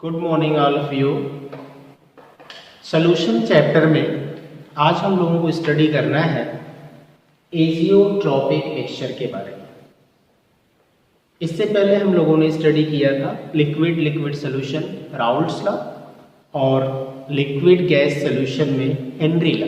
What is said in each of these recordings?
Good morning all of you. Solution chapter में आज हम लोगों को स्टडी करना है एजियोट्रॉपिक मिक्सचर के बारे में। इससे पहले हम लोगों ने स्टडी किया था liquid liquid solution Raoult's law और लिक्विड गैस सोल्यूशन में हेनरी लॉ।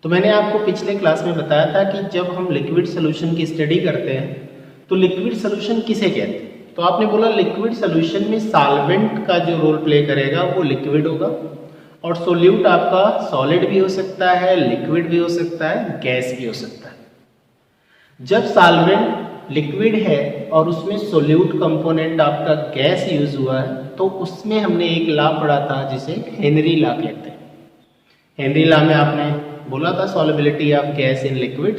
तो मैंने आपको पिछले क्लास में बताया था कि जब हम लिक्विड सोल्यूशन की स्टडी करते हैं तो लिक्विड सोल्यूशन किसे कहते हैं। तो आपने बोला लिक्विड सोल्यूशन में सॉल्वेंट का जो रोल प्ले करेगा वो लिक्विड होगा और सोल्यूट आपका सॉलिड भी हो सकता है, लिक्विड भी हो सकता है, गैस भी हो सकता है। जब सॉल्वेंट लिक्विड है और उसमें सोल्यूट कंपोनेंट आपका गैस यूज हुआ है तो उसमें हमने एक लॉ पढ़ा था जिसे हेनरी लॉ कहते हैं। हेनरी लॉ में आपने बोला था solubility of gas in liquid,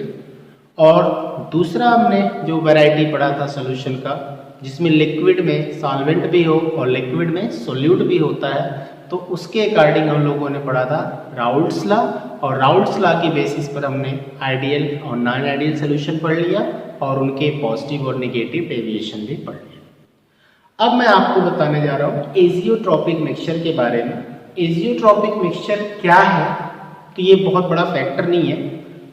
और दूसरा हमने जो वैरायटी पढ़ा था सोल्यूशन का जिसमें लिक्विड में सॉल्वेंट भी हो और लिक्विड में सोल्यूट भी होता है, तो उसके अकॉर्डिंग हम लोगों ने पढ़ा था राउल्ट्स लॉ, और राउल्ट्स लॉ की बेसिस पर हमने आइडियल और नॉन आइडियल सोल्यूशन पढ़ लिया और उनके पॉजिटिव और नेगेटिव डेविएशन भी पढ़ लिया। अब मैं आपको बताने जा रहा हूँ एजियोट्रॉपिक मिक्सचर के बारे में। एजियोट्रॉपिक मिक्सचर क्या है, तो ये बहुत बड़ा फैक्टर नहीं है।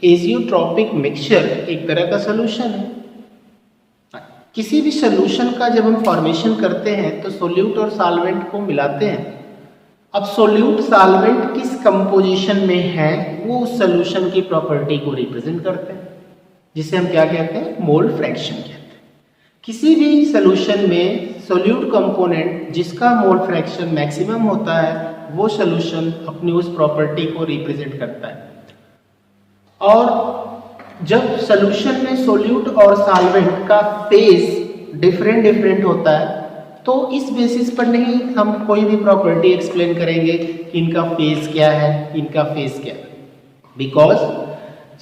एजियोट्रॉपिक मिक्सचर एक तरह का सोल्यूशन है। किसी भी सोल्यूशन का जब हम फॉर्मेशन करते हैं तो सोल्यूट और सॉल्वेंट को मिलाते हैं। अब सोल्यूट सॉल्वेंट किस कंपोजिशन में है वो उस सोल्यूशन की प्रॉपर्टी को रिप्रेजेंट करते हैं, जिसे हम क्या कहते हैं, मोल फ्रैक्शन कहते हैं। किसी भी सोल्यूशन में सोल्यूट कंपोनेंट जिसका मोल फ्रैक्शन मैक्सिमम होता है वो सोल्यूशन अपनी उस प्रॉपर्टी को रिप्रेजेंट करता है। और जब सोल्यूशन में सोल्यूट और सॉल्वेंट का फेज डिफरेंट होता है तो इस बेसिस पर नहीं हम कोई भी प्रॉपर्टी एक्सप्लेन करेंगे कि इनका फेज क्या है, इनका फेज क्या है, बिकॉज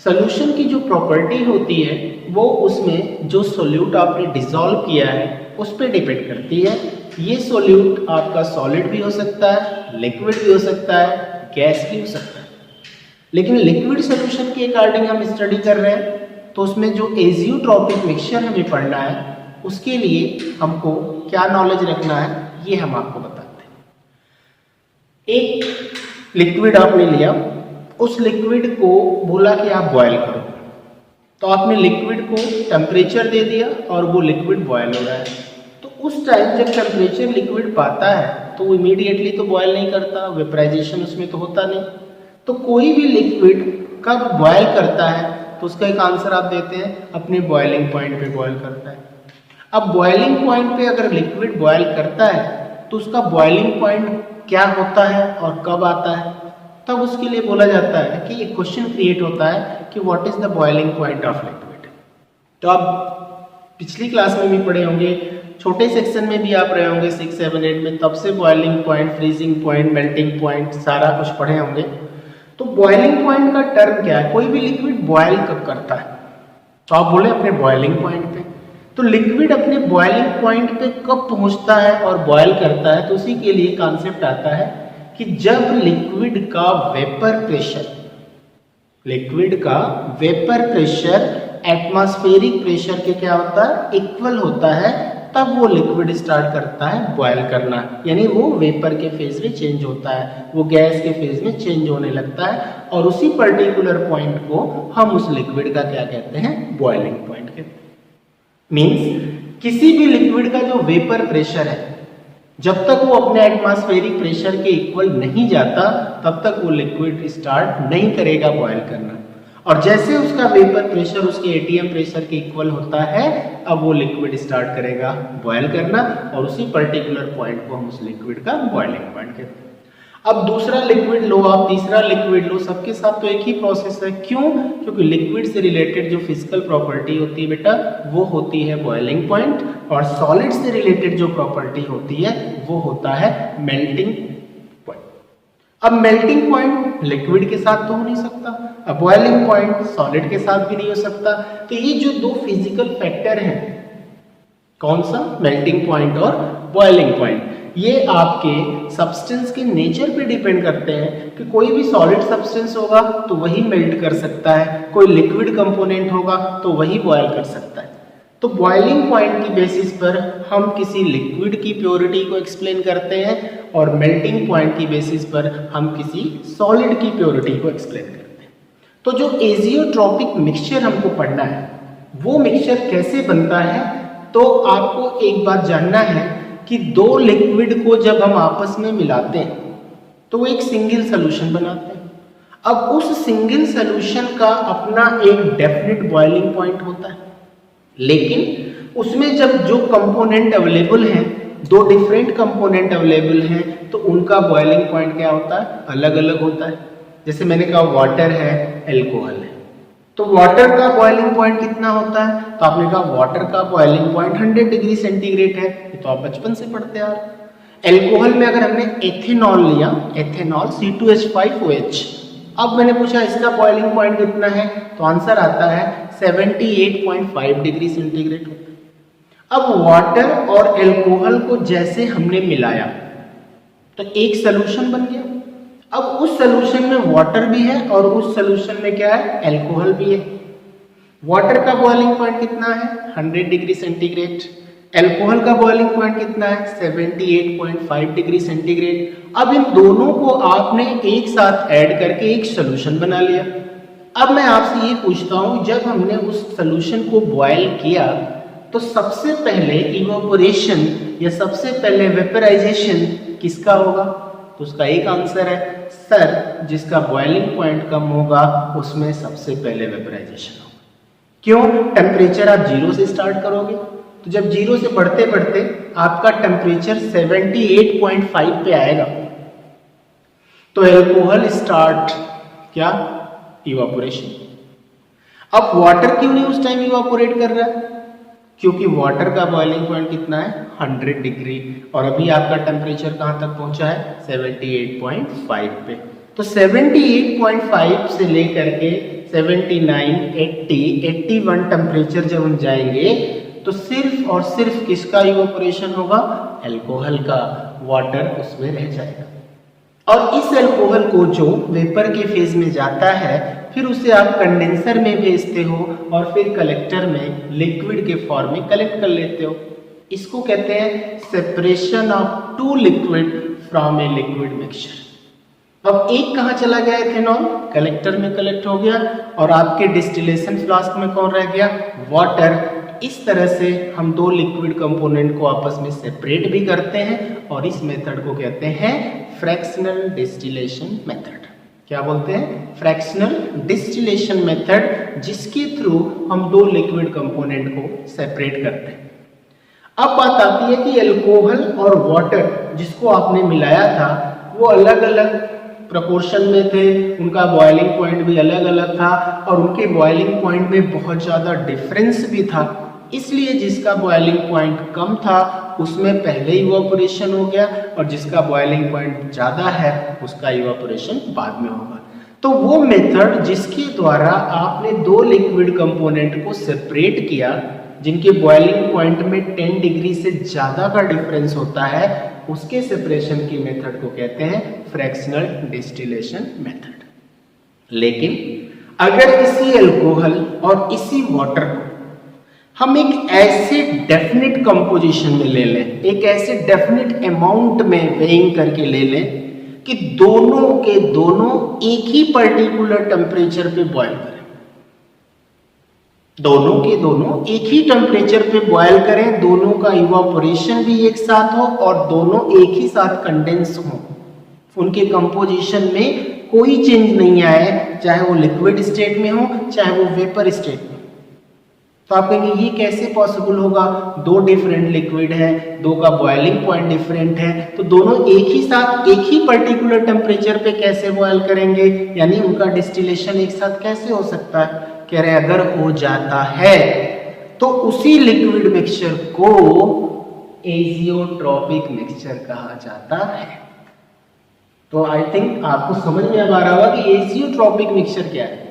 सोल्यूशन की जो प्रॉपर्टी होती है वो उसमें जो सोल्यूट आपने डिसॉल्व किया है उस पर डिपेंड करती है। ये सोल्यूट आपका सॉलिड भी हो सकता है, लिक्विड भी हो सकता है, गैस भी हो सकता है। लेकिन लिक्विड सोल्यूशन के अकॉर्डिंग हम स्टडी कर रहे हैं तो उसमें जो एजियोट्रॉपिक मिक्सचर हमें पढ़ना है उसके लिए हमको क्या नॉलेज रखना है ये हम आपको बताते हैं। एक लिक्विड आपने लिया, उस लिक्विड को बोला कि आप बॉयल करो, तो आपने लिक्विड को टेम्परेचर दे दिया और वो लिक्विड बॉयल हो रहा है। तो उस टाइम जब टेम्परेचर लिक्विड पाता है तो वो इमीडिएटली तो बॉयल नहीं करता, वेपराइजेशन उसमें तो होता नहीं। तो कोई भी लिक्विड कब बॉयल करता है तो उसका एक आंसर आप देते हैं अपने बॉइलिंग पॉइंट पे बॉयल करता है। अब बॉइलिंग पॉइंट पे अगर लिक्विड बॉयल करता है तो उसका बॉइलिंग पॉइंट क्या होता है और कब आता है, तब उसके लिए बोला जाता है कि एक क्वेश्चन क्रिएट होता है कि what is the boiling point of liquid. तो आप पिछली क्लास में भी पढ़े होंगे, छोटे सेक्शन में भी आप रहे होंगे 6, 7, 8 में, तब से boiling point, freezing point, melting point सारा कुछ पढ़े होंगे। तो बॉइलिंग पॉइंट का टर्म क्या है, कोई भी लिक्विड बॉयल कब करता है, तो आप बोले अपने बॉइलिंग पॉइंट पे। तो लिक्विड अपने बॉइलिंग पॉइंट पे कब पहुंचता है और बॉयल करता है, तो उसी के लिए कॉन्सेप्ट आता है कि जब लिक्विड का वेपर प्रेशर एटमॉस्फेरिक प्रेशर के क्या होता है, इक्वल होता है, तब वो लिक्विड स्टार्ट करता है बॉयल करना। यानी वो वेपर के फेज में चेंज होता है, वो गैस के फेज में चेंज होने लगता है, और उसी पर्टिकुलर पॉइंट को हम उस लिक्विड का क्या कहते हैं, बॉइलिंग पॉइंट कहते हैं। मीन्स किसी भी लिक्विड का जो वेपर प्रेशर है जब तक वो अपने एटमॉस्फेरिक प्रेशर के इक्वल नहीं जाता तब तक वो लिक्विड स्टार्ट नहीं करेगा बॉयल करना, और जैसे उसका वेपर प्रेशर उसके एटीएम प्रेशर के इक्वल होता है अब वो लिक्विड स्टार्ट करेगा बॉयल करना, और उसी पर्टिकुलर पॉइंट को हम उस लिक्विड का बॉइलिंग पॉइंट कहते हैं। अब दूसरा लिक्विड लो, आप तीसरा लिक्विड लो, सबके साथ तो एक ही प्रोसेस है। क्यों? क्योंकि लिक्विड से रिलेटेड जो फिजिकल प्रॉपर्टी होती है बेटा वो होती है बॉइलिंग पॉइंट, और सॉलिड से रिलेटेड जो प्रॉपर्टी होती है वो होता है मेल्टिंग पॉइंट। अब मेल्टिंग पॉइंट लिक्विड के साथ तो हो नहीं सकता, अब बॉइलिंग पॉइंट सॉलिड के साथ भी नहीं हो सकता। तो ये जो दो फिजिकल फैक्टर हैं, कौन सा, मेल्टिंग पॉइंट और बॉइलिंग पॉइंट, ये आपके सब्सटेंस के नेचर पे डिपेंड करते हैं कि कोई भी सॉलिड सब्सटेंस होगा तो वही मेल्ट कर सकता है, कोई लिक्विड कंपोनेंट होगा तो वही बॉयल कर सकता है। तो बॉइलिंग पॉइंट की बेसिस पर हम किसी लिक्विड की प्योरिटी को एक्सप्लेन करते हैं और मेल्टिंग पॉइंट की बेसिस पर हम किसी सॉलिड की प्योरिटी को एक्सप्लेन करते हैं। तो जो एजियोट्रॉपिक मिक्सचर हमको पढ़ना है वो मिक्सचर कैसे बनता है, तो आपको एक बात जानना है कि दो लिक्विड को जब हम आपस में मिलाते हैं तो वो एक सिंगल सोल्यूशन बनाते हैं। अब उस सिंगल सोल्यूशन का अपना एक डेफिनेट बॉइलिंग पॉइंट होता है, लेकिन उसमें जब जो कंपोनेंट अवेलेबल हैं, दो डिफरेंट कंपोनेंट अवेलेबल हैं, तो उनका बॉइलिंग पॉइंट क्या होता है, अलग अलग होता है। जैसे मैंने कहा वाटर है, एल्कोहल है, तो वाटर का बॉइलिंग पॉइंट कितना होता है, तो आपने कहा वाटर का बॉइलिंग पॉइंट 100 डिग्री सेंटीग्रेड है, ये तो आप बचपन से पढ़ते आ रहे। एल्कोहल में अगर हमने एथेनॉल लिया, एथेनॉल C2H5OH, अब मैंने पूछा इसका बॉइलिंग पॉइंट कितना है, तो आंसर आता है 78.5 डिग्री सेंटीग्रेड होता है। अब वाटर और एल्कोहल को जैसे हमने मिलाया तो एक सॉल्यूशन बन गया। अब उस सॉल्यूशन में वाटर भी है और उस सॉल्यूशन में क्या है, एल्कोहल भी है। वाटर का बॉइलिंग पॉइंट कितना है, 100 डिग्री सेंटीग्रेड। एल्कोहल का बॉइलिंग पॉइंट कितना है, 78.5 डिग्री सेंटीग्रेड। अब इन दोनों को आपने एक साथ ऐड करके एक सॉल्यूशन बना लिया। अब मैं आपसे ये पूछता हूं, जब हमने उस सॉल्यूशन को बॉयल किया तो सबसे पहले इवेपोरेशन या सबसे पहले वेपराइजेशन किसका होगा, तो उसका एक आंसर है सर, जिसका बॉइलिंग पॉइंट कम होगा उसमें सबसे पहले वेपराइजेशन होगा। क्यों, टेम्परेचर आप 0 से स्टार्ट करोगे, तो जब 0 से बढ़ते बढ़ते आपका टेम्परेचर 78.5 पे आएगा तो एल्कोहल स्टार्ट क्या, इवापोरेशन। अब वाटर क्यों नहीं उस टाइम इवापोरेट कर रहा है, क्योंकि वाटर का बॉइलिंग पॉइंट कितना है, 100 डिग्री, और अभी आपका टेम्परेचर कहां तक पहुंचा है, 78.5 पे। तो 78.5 से लेकर के 79, 80, 81 टेम्परेचर जब हम जाएंगे तो सिर्फ और सिर्फ किसका इवापोरेशन होगा, एल्कोहल का, वाटर उसमें रह जाएगा। और इस एल्कोहल को जो वेपर के फेज में जाता है फिर उसे आप कंडेंसर में भेजते हो और फिर कलेक्टर में लिक्विड के फॉर्म में कलेक्ट कर लेते हो। इसको कहते हैं separation of two liquid from a liquid mixture. अब एक कहाँ चला गया, एथेनॉल कलेक्टर में कलेक्ट हो गया और आपके डिस्टिलेशन फ्लास्क में कौन रह गया, वाटर। इस तरह से हम दो लिक्विड कंपोनेंट को आपस में सेपरेट भी करते हैं और इस मेथड को कहते हैं फ्रैक्शनल डिस्टिलेशन मेथड। क्या बोलते हैं, फ्रैक्शनल डिस्टिलेशन मेथड, जिसके थ्रू हम दो लिक्विड कंपोनेंट को सेपरेट करते हैं। अब बात आती है कि एल्कोहल और वाटर जिसको आपने मिलाया था वो अलग अलग प्रोपोर्शन में थे, उनका बॉइलिंग पॉइंट भी अलग अलग था और उनके बॉइलिंग पॉइंट में बहुत ज़्यादा डिफरेंस भी था। इसलिए जिसका बॉइलिंग पॉइंट कम था उसमें पहले इवापोरेशन हो गया और जिसका बॉइलिंग पॉइंट ज़्यादा है उसका इवापोरेशन बाद में होगा। तो वो मेथड जिसके द्वारा आपने दो लिक्विड कंपोनेंट को सेपरेट किया जिनके बॉइलिंग पॉइंट में 10 डिग्री से ज़्यादा का डिफरेंस होता है, उसके सेपरेशन की मेथड को कहते हैं फ्रैक्शनल डिस्टिलेशन मेथड। लेकिन अगर इसी एल्कोहल और इसी वाटर को हम एक ऐसे डेफिनेट कंपोजिशन में ले लें, एक ऐसे डेफिनेट अमाउंट में वेइंग करके ले लें कि दोनों के दोनों एक ही पर्टिकुलर टेम्परेचर पे बॉयल करें, दोनों के दोनों एक ही टेम्परेचर पे बॉयल करें, दोनों का इवापोरेशन भी एक साथ हो और दोनों एक ही साथ कंडेंस हो, उनके कंपोजिशन में कोई चेंज नहीं आए, चाहे वो लिक्विड स्टेट में हो चाहे वो वेपर स्टेट में। तो आप कहेंगे ये कैसे पॉसिबल होगा, दो डिफरेंट लिक्विड है, दो का बॉइलिंग पॉइंट डिफरेंट है, तो दोनों एक ही साथ एक ही पर्टिकुलर टेम्परेचर पे कैसे बॉयल करेंगे, यानी उनका डिस्टिलेशन एक साथ कैसे हो सकता है। कह रहे अगर हो जाता है तो उसी लिक्विड मिक्सचर को एजियोट्रॉपिक मिक्सचर कहा जाता है। तो आई थिंक आपको समझ में अब आ रहा होगा कि एजियोट्रॉपिक मिक्सचर क्या है।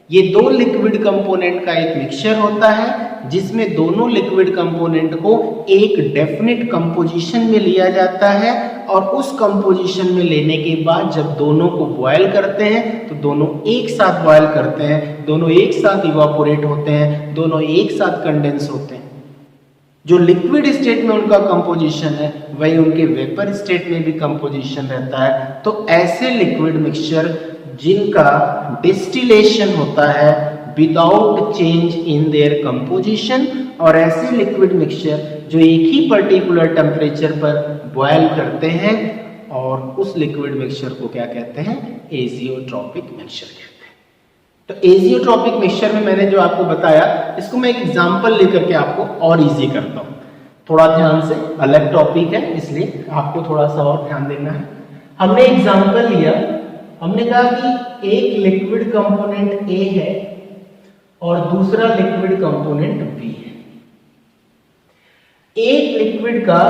ये दो लिक्विड कंपोनेंट का एक मिक्सचर होता है जिसमें दोनों लिक्विड कंपोनेंट को एक डेफिनेट कंपोजिशन में लिया जाता है और उस कंपोजिशन में लेने के बाद जब दोनों को बॉयल करते हैं तो दोनों एक साथ बॉयल करते हैं, दोनों एक साथ इवापोरेट होते हैं, दोनों एक साथ कंडेंस होते हैं। जो लिक्विड स्टेट में उनका कंपोजिशन है वही उनके वेपर स्टेट में भी कंपोजिशन रहता है। तो ऐसे लिक्विड मिक्सचर जिनका डिस्टिलेशन होता है without change in their composition, और ऐसे लिक्विड मिक्सचर जो एक ही पर्टिकुलर टेम्परेचर पर बॉयल करते हैं, और उस लिक्विड मिक्सचर को क्या कहते हैं, एजियोट्रॉपिक मिक्सचर कहते हैं। तो एजियोट्रॉपिक मिक्सचर में मैंने जो आपको बताया, इसको मैं एक एग्जांपल लेकर के आपको और इजी करता हूं। थोड़ा ध्यान से, अलग टॉपिक है इसलिए आपको थोड़ा सा और ध्यान देना है। हमने एग्जांपल लिया, हमने कहा कि एक लिक्विड कंपोनेंट ए है और दूसरा लिक्विड कंपोनेंट बी है। एक लिक्विड का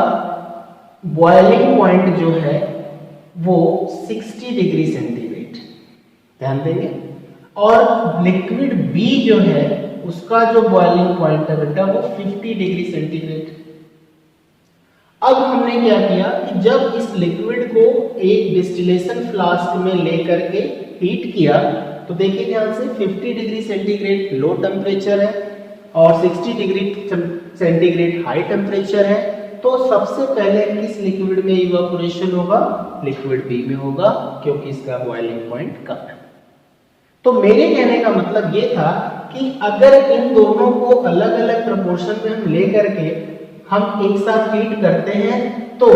बॉइलिंग पॉइंट जो है वो 60 डिग्री सेंटीग्रेड, ध्यान देंगे, और लिक्विड बी जो है उसका जो बॉइलिंग पॉइंट है बेटा वो 50 डिग्री सेंटीग्रेड। अब हमने क्या किया कि जब इस लिक्विड को एक डिस्टिलेशन फ्लास्क में लेकर के हीट किया, तो देखिए ध्यान से 50 डिग्री सेंटीग्रेड लो टेम्परेचर है और 60 डिग्री सेंटीग्रेड हाई टेम्परेचर है। तो सबसे पहले किस लिक्विड में इवापोरेशन होगा, लिक्विड बी में होगा, क्योंकि इसका बॉइलिंग पॉइंट कम है। तो मेरे कहने का मतलब ये था कि अगर इन दोनों को अलग अलग प्रोपोर्शन में हम लेकर के हम एक साथ हीट करते हैं, तो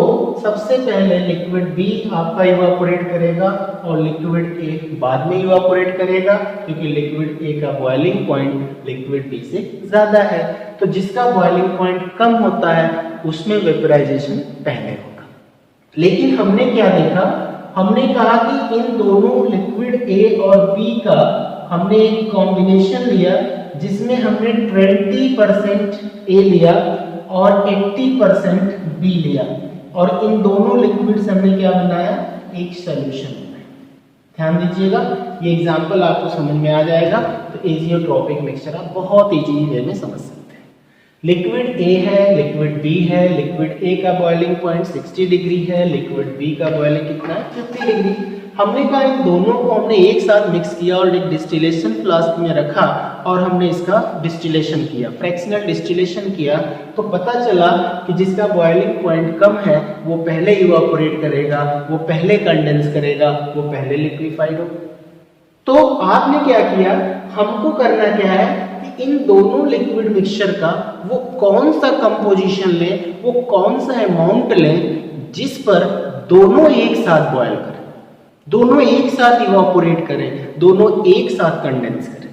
सबसे पहले लिक्विड बी आपका इवापोरेट करेगा और लिक्विड ए बाद में इवापोरेट करेगा, क्योंकि लिक्विड ए का बॉइलिंग पॉइंट लिक्विड बी से ज्यादा है। तो जिसका बॉइलिंग पॉइंट कम होता है उसमें वेपोराइजेशन पहले होगा। लेकिन हमने क्या देखा, हमने कहा कि इन दोनों लिक्विड ए और बी का हमने एक कॉम्बिनेशन लिया जिसमें हमने 20% ए लिया और 80% बी लिया, और इन दोनों लिक्विड से हमने क्या बनाया, एक सॉल्यूशन बनाया। ध्यान दीजिएगा, ये एग्जांपल आपको समझ में आ जाएगा। तो एजियोट्रॉपिक मिक्सचर आप बहुत इजी वे में समझ सकते हैं। लिक्विड ए है, लिक्विड बी है, लिक्विड ए का बॉइलिंग पॉइंट 60 डिग्री है, लिक्विड बी का बॉइलिंग कितना है, 50 डिग्री। हमने कहा इन दोनों को हमने एक साथ मिक्स किया और एक डिस्टिलेशन फ्लास्क में रखा और हमने इसका डिस्टिलेशन किया, फ्रैक्शनल डिस्टिलेशन किया। तो पता चला कि जिसका बॉइलिंग पॉइंट कम है वो पहले इवापोरेट करेगा, वो पहले कंडेंस करेगा, वो पहले लिक्विफाइड हो। तो आपने क्या किया, हमको करना क्या है कि इन दोनों लिक्विड मिक्सचर का वो कौन सा कंपोजिशन ले, वो कौन सा अमाउंट ले जिस पर दोनों एक साथ बॉयल करें, दोनों एक साथ इवापोरेट करें, दोनों एक साथ कंडेंस करें।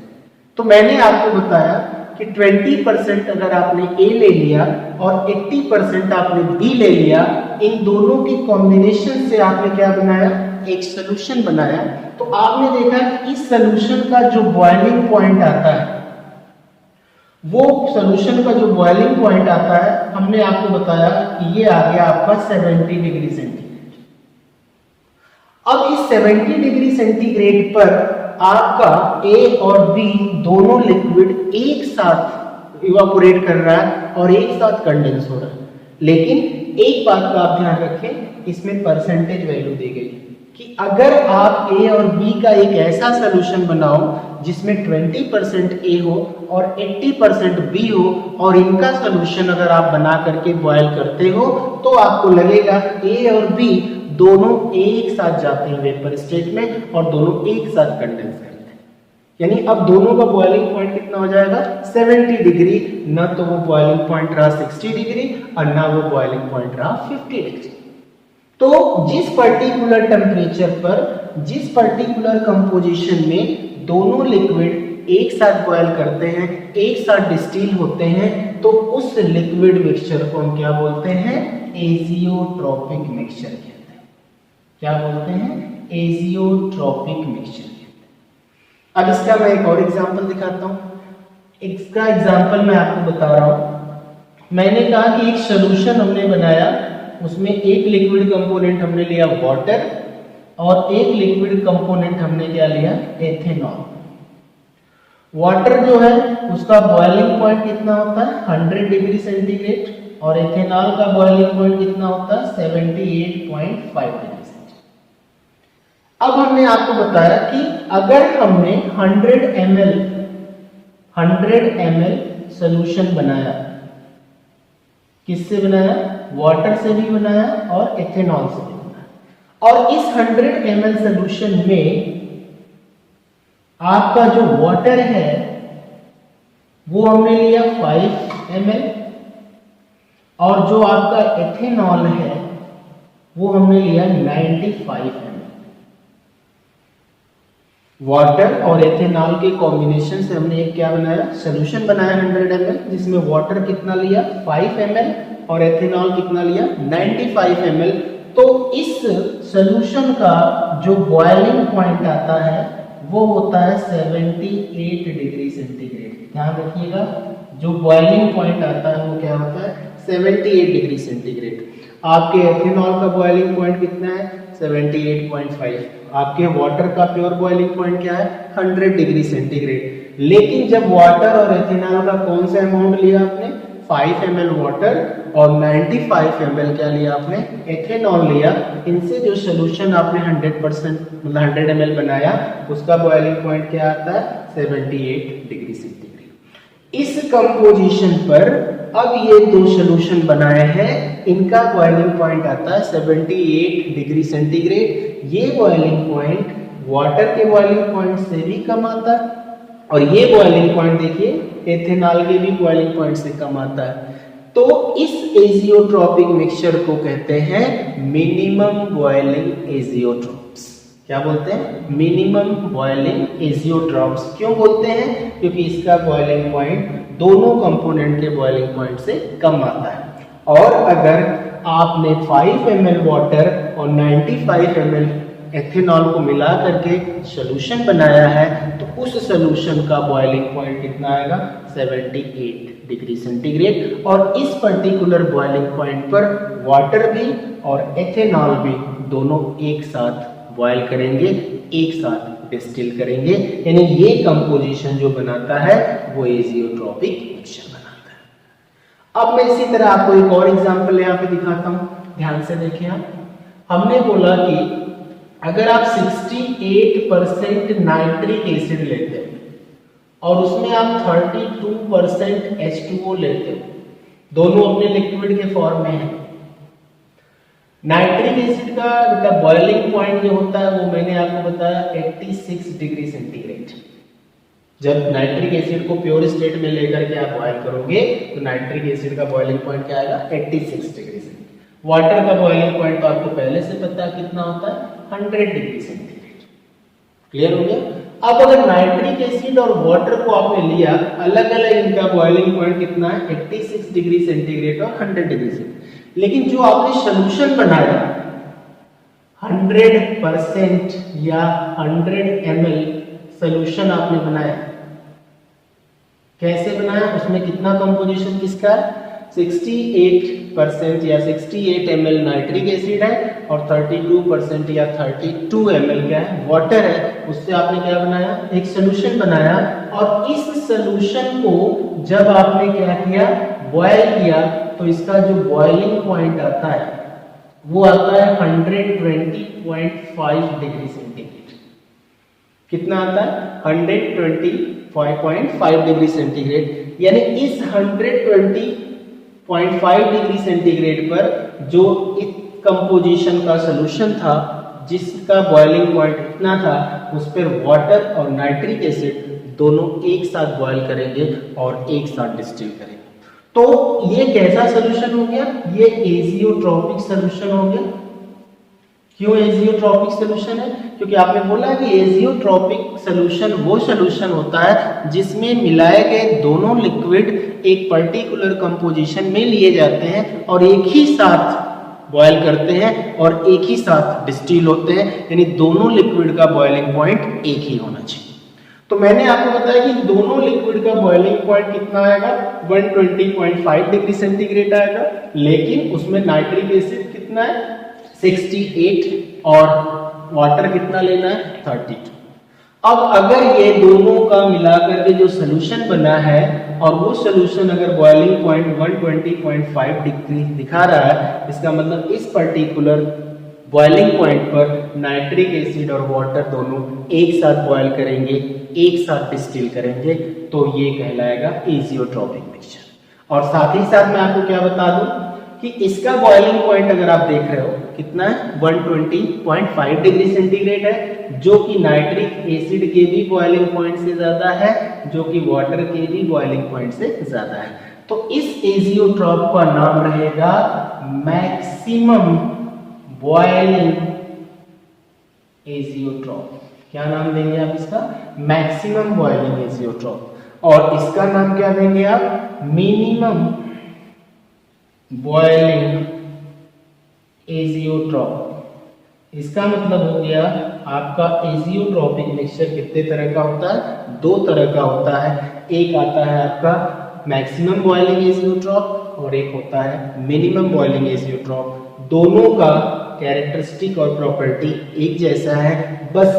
तो मैंने आपको बताया कि 20% अगर आपने ए ले लिया और 80% आपने बी ले लिया, इन दोनों की कॉम्बिनेशन से आपने क्या बनाया, एक सॉल्यूशन बनाया। तो आपने देखा कि इस सॉल्यूशन का जो बॉइलिंग पॉइंट आता है, वो सॉल्यूशन का जो बॉइलिंग पॉइंट आता है, हमने आपको बताया कि ये आ गया आपका 70 डिग्री सेंटीग्रेड। अब इस 70 डिग्री सेंटीग्रेड पर आपका ए और बी दोनों लिक्विड एक साथ इवापोरेट कर रहा है और एक साथ कंडेंस हो रहा है। लेकिन एक बात का आप ध्यान रखें, इसमें परसेंटेज वैल्यू दी गई कि अगर आप ए और बी का एक ऐसा सॉल्यूशन बनाओ जिसमें 20% ए हो और 80% बी हो, और इनका सॉल्यूशन अगर आप बना करके बॉयल करते हो, तो आपको लगेगा ए और बी दोनों एक साथ जाते हैं वेपर स्टेट में और दोनों एक साथ कंडेंस करते हैं। यानी अब दोनों का बॉइलिंग पॉइंट कितना हो जाएगा, 70 डिग्री। ना तो वो बॉइलिंग पॉइंट रहा 60 डिग्री और ना वो बॉइलिंग पॉइंट रहा 50 डिग्री। तो जिस पर्टिकुलर टेम्परेचर पर, जिस पर्टिकुलर कंपोजिशन में दोनों लिक्विड एक साथ बॉयल करते हैं, एक साथ डिस्टिल होते हैं, तो उस लिक्विड मिक्सचर को हम क्या बोलते हैं, एजियोट्रॉपिक मिक्सचर कहते हैं। क्या बोलते हैं, एजियोट्रॉपिक मिक्सचर कहते हैं। अब इसका मैं एक और एग्जांपल दिखाता हूं। इसका एग्जांपल मैं आपको बता रहा हूं। मैंने कहा कि एक सॉल्यूशन हमने बनाया, उसमें एक लिक्विड कंपोनेंट हमने लिया वाटर और एक लिक्विड कंपोनेंट हमने क्या लिया, एथेनॉल। वाटर जो है उसका बॉइलिंग पॉइंट कितना होता है, 100 डिग्री सेंटीग्रेड, और एथेनॉल का बॉइलिंग पॉइंट कितना होता है, 78.5 डिग्री सेंटीग्रेड। अब हमने आपको बताया कि अगर हमने 100 ml सॉल्यूशन बनाया, किससे बनाया, वाटर से भी बनाया और एथेनॉल से भी बनाया। और इस 100 ml सोल्यूशन में आपका जो वाटर है वो हमने लिया 5 ml और जो आपका एथेनॉल है वो हमने लिया 95 ml। वाटर और एथेनॉल के कॉम्बिनेशन से हमने एक क्या बनाया, सोल्यूशन बनाया 100 ml, जिसमें वाटर कितना लिया 5 ml और एथेनॉल कितना लिया 95 ml। तो इस सोल्यूशन का जो बॉइलिंग पॉइंट आता है वो होता है 78 डिग्री सेंटीग्रेड। ध्यान रखिएगा, जो बॉइलिंग पॉइंट आता है वो क्या होता है 78 डिग्री सेंटीग्रेड। आपके एथेनॉल का बॉइलिंग पॉइंट कितना है 78.5। आपके वाटर का प्योर बॉइलिंग पॉइंट क्या है 100 डिग्री सेंटीग्रेड। लेकिन जब वाटर और एथेनॉल का कौन सा अमाउंट लिया आपने, 5 ml वाटर और 95 ml क्या लिया आपने, एथेनॉल लिया। इनसे जो सोल्यूशन आपने 100% मतलब 100 ml बनाया उसका बॉइलिंग पॉइंट क्या आता है 78 डिग्री सेंटीग्रेड। इस कंपोजिशन पर अब ये दो सोल्यूशन बनाए हैं, इनका बॉइलिंग पॉइंट आता है 78 डिग्री सेंटीग्रेड। ये बॉइलिंग पॉइंट वाटर के बॉइलिंग पॉइंट से भी कम आता है और ये बॉइलिंग पॉइंट देखिए एथेनॉल के भी बॉइलिंग पॉइंट से कम आता है। तो इस एजियोट्रॉपिक मिक्सचर को कहते हैं मिनिमम बॉइलिंग एजियोट्रॉप्स। क्या बोलते हैं, मिनिमम बॉइलिंग एजियोट्रॉप्स। क्यों बोलते हैं, क्योंकि इसका बॉइलिंग पॉइंट दोनों कंपोनेंट के बॉइलिंग पॉइंट से कम आता है। और अगर आपने 5 ml वाटर और 95 ml एथेनॉल को मिला करके सॉल्यूशन बनाया है तो उस सॉल्यूशन का बॉइलिंग पॉइंट कितना आएगा 78 डिग्री सेंटीग्रेड। और इस पर्टिकुलर बॉइलिंग पॉइंट पर वाटर भी और एथेनॉल भी दोनों एक साथ बॉयल करेंगे, एक साथ डिस्टिल करेंगे, यानी ये कंपोजिशन जो बनाता है वो एजियोट्रॉपिक मिक्सचर बनाता है। अब मैं इसी तरह आपको एक और एग्जांपल यहाँ पे दिखाता हूँ, ध्यान से देखिए आप। हमने बोला कि अगर आप 68% नाइट्रिक एसिड लेते हो और उसमें आप 32% H2O लेते हो, दोनों अपने लिक्विड के फॉर्म में है। नाइट्रिक एसिड का बॉइलिंग पॉइंट जो होता है वो मैंने आपको बताया 86 डिग्री सेंटीग्रेड। जब नाइट्रिक एसिड को प्योर स्टेट में लेकर के आप बॉयल करोगे तो नाइट्रिक एसिड का बॉइलिंग पॉइंट क्या आएगा 86 डिग्री सेंटीग्रेड। वाटर का बॉइलिंग पॉइंट तो आपको पहले से पता है कितना होता है 100 डिग्री सेंटीग्रेड। क्लियर हो गया। अब अगर नाइट्रिक एसिड और वाटर को आपने लिया अलग अलग, इनका बॉइलिंग पॉइंट कितना है 86 डिग्री सेंटीग्रेड और 100 डिग्री सेंटीग्रेड। लेकिन जो आपने सॉल्यूशन बनाया 100% या 100 ml सॉल्यूशन आपने बनाया, कैसे बनाया, उसमें कितना कंपोजिशन किसका है 68% या 68 ml नाइट्रिक एसिड है और 32% या 32 ml क्या है वाटर है। उससे आपने क्या बनाया, एक सॉल्यूशन बनाया। और इस सॉल्यूशन को जब आपने क्या किया, बॉयल किया, तो इसका जो बॉइलिंग पॉइंट आता है वो आता है 120.5 डिग्री सेंटीग्रेड। कितना आता है 120.5 डिग्री सेंटीग्रेड। यानी इस 120.5 डिग्री सेंटीग्रेड पर जो इस कंपोजिशन का सॉल्यूशन था जिसका बॉइलिंग पॉइंट इतना था, उस पर वाटर और नाइट्रिक एसिड दोनों एक साथ बॉयल करेंगे और एक साथ डिस्टिल करेंगे। तो ये कैसा सॉल्यूशन हो गया, ये एजियोट्रॉपिक सॉल्यूशन हो गया। क्यों एजियोट्रॉपिक सॉल्यूशन है, क्योंकि आपने बोला कि एजियोट्रॉपिक सॉल्यूशन वो सॉल्यूशन होता है जिसमें मिलाए गए दोनों लिक्विड एक पर्टिकुलर कंपोजिशन में लिए जाते हैं और एक ही साथ बॉयल करते हैं और एक ही साथ डिस्टिल होते हैं, यानी दोनों लिक्विड का बॉइलिंग पॉइंट एक ही होना चाहिए। तो मैंने आपको बताया कि दोनों लिक्विड का बॉइलिंग पॉइंट कितना आएगा 120.5 डिग्री सेंटीग्रेड आएगा, लेकिन उसमें नाइट्रिक एसिड कितना है 68 और वाटर कितना लेना है 32। अब अगर ये दोनों का मिलाकर के जो सॉल्यूशन बना है और वो सॉल्यूशन अगर बॉइलिंग पॉइंट 120.5 डिग्री दिखा रहा है, इसका मतलब इस पर्टिकुलर बॉइलिंग पॉइंट पर नाइट्रिक एसिड और वाटर दोनों एक साथ बॉयल करेंगे, एक साथ डिस्टिल करेंगे, तो ये कहलाएगा एजियोट्रॉपिक मिक्सचर। और साथ ही साथ मैं आपको क्या बता दूं कि इसका बॉइलिंग पॉइंट अगर आप देख रहे हो कितना है 120.5 डिग्री सेंटीग्रेड है, जो कि नाइट्रिक एसिड के भी बॉइलिंग पॉइंट से ज्यादा है, जो कि वाटर के भी बॉइलिंग पॉइंट से ज्यादा है। तो इस एजियोट्रॉप का नाम रहेगा मैक्सिमम बॉइलिंग एजियोट्रॉप। क्या नाम देंगे आप इसका? Maximum boiling azeotrope. और इसका नाम क्या देंगे आप? Minimum boiling azeotrope. इसका मतलब हो गया आपका एजियोट्रॉपिक मिक्सचर कितने तरह का होता है? दो तरह का होता है। एक आता है आपका मैक्सिमम बॉइलिंग एजियोट्रॉप और एक होता है मिनिमम बॉइलिंग एजियोट्रॉप। दोनों का कैरेक्टरिस्टिक और प्रॉपर्टी एक जैसा है, बस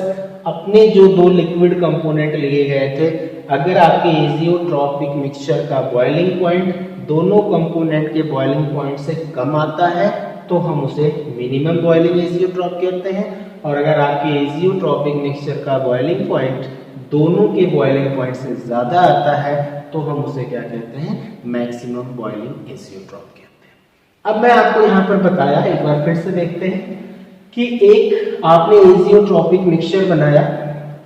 अपने जो दो लिक्विड कंपोनेंट लिए गए थे, अगर आपके एजियोट्रॉपिक मिक्सचर का बॉइलिंग पॉइंट दोनों कंपोनेंट के बॉइलिंग पॉइंट से कम आता है तो हम उसे मिनिमम बॉइलिंग एजियोट्रॉप कहते हैं, और अगर आपके एजियोट्रॉपिक मिक्सचर का बॉइलिंग पॉइंट दोनों के बॉइलिंग पॉइंट से ज्यादा आता है तो हम उसे क्या कहते हैं? मैक्सिमम बॉइलिंग एजियोट्रॉप कहते हैं। अब मैं आपको यहाँ पर बताया, एक बार फिर से देखते हैं कि एक आपने एजियोट्रॉपिक मिक्सचर बनाया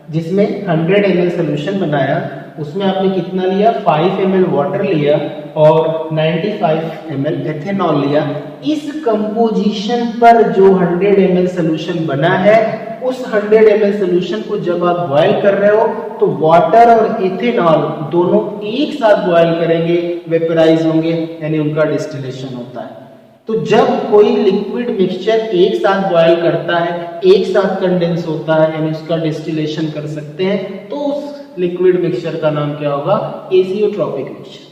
जिसमें 100 ml सोल्यूशन बनाया, उसमें आपने कितना लिया? 5 ml वाटर लिया और 95 ml एथेनॉल लिया। इस कंपोजिशन पर जो 100 ml सोल्यूशन बना है, उस 100 ml सोल्यूशन को जब आप बॉयल कर रहे हो तो वाटर और एथेनॉल दोनों एक साथ बॉयल करेंगे, वेपराइज होंगे, यानी उनका डिस्टिलेशन होता है। तो जब कोई लिक्विड मिक्सचर एक साथ बॉयल करता है, एक साथ कंडेंस होता है, यानी उसका डिस्टिलेशन कर सकते हैं, तो उस लिक्विड मिक्सचर का नाम क्या होगा? Azeotropic mixture.